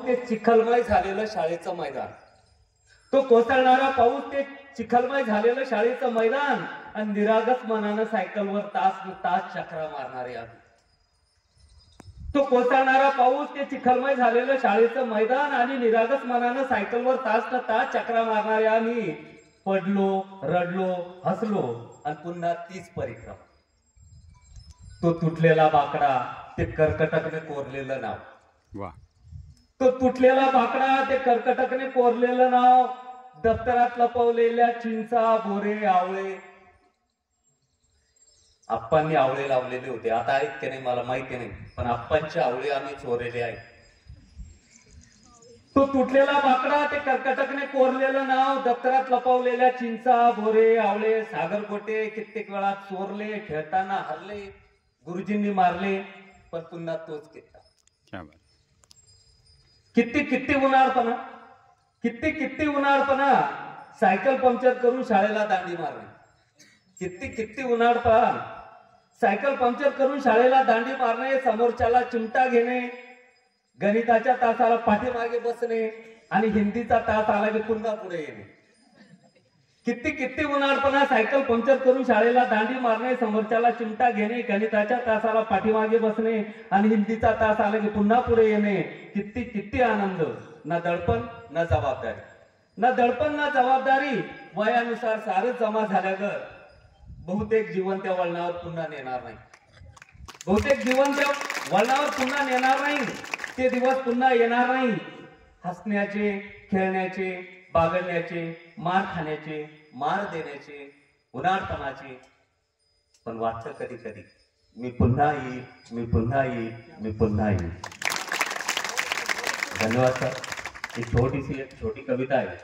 ते चिखलमय झालेलं शाळेचं मैदान, तो कोसळणारा पाऊस ते चिखलमय झालेलं शाळेचं मैदान आणि निरागस मनानं सायकलवर तास तास चक्रा मारणारे आम्ही. तो कोसळणारा पाऊस ते चिखलमय झालेलं शाळेचं मैदान आणि निरागस मनानं सायकलवर तास तास चक्रा मारणारे आम्ही. पडलो, रडलो, हसलो आणि पुन्हा तीच परिक्रमा. तो तुटलेला बाकडा ते कर्कटकने कोरलेलं नाव. वा. तो तुटलेला बाकडा ते कर्कटकने कोरलेलं नाव. दप्तरात लपवलेल्या चिंचा, बोरे, आवळे. आप्पांनी आवळे लावलेले होते, आता आहेत की नाही मला माहिती नाही, पण आप्पांचे आवळे आम्ही चोरलेले आहेत. तो तुटलेला बाकडा ते कर्कटकने कोरलेलं नाव. दप्तरात लपवलेल्या चिंचा, बोरे, आवळे, सागरगोटे कित्येक वेळा चोरले, खेळताना हरले, गुरुजींनी मारले, पण पुन्हा तोच किस्सा. किती किती उन्हाळपणा, किती किती उन्हाळपणा. सायकल पंक्चर करून शाळेला दांडी मारणे. किती किती उन्हाळपणा. सायकल पंक्चर करून शाळेला दांडी मारणे, समोरच्याला चिमटा घेणे, गणिताच्या तासाला पाठीमागे बसणे आणि हिंदीचा तास आला की पुन्हा पुढे येणे. किती किती उन्हाळपणा. सायकल पंक्चर करून शाळेला दांडी मारणे, समोरच्याला चिमटा घेणे, गणिताच्या तासाला पाठीमागे बसणे आणि हिंदीचा तास आला की पुन्हा पुढे येणे. किती किती आनंद. ना दडपण ना जबाबदारी, ना दडपण ना जबाबदारी. वयानुसार सारच जमा झाल्यावर बहुतेक जीवन त्या वळणावर पुन्हा नेणार नाही. बहुतेक जीवन त्या वळणावर पुन्हा नेणार नाही. ते दिवस पुन्हा येणार नाही. हसण्याचे, खेळण्याचे, बागडण्याचे, मार खाण्याचे, मार देण्याचे, उन्हाळपणाचे. पण वाटतं कधी कधी मी पुन्हा येईल, मी पुन्हा येईल, मी पुन्हा येईल. धन्यवाद सर. ही छोटीशी एक छोटी कविता आहे.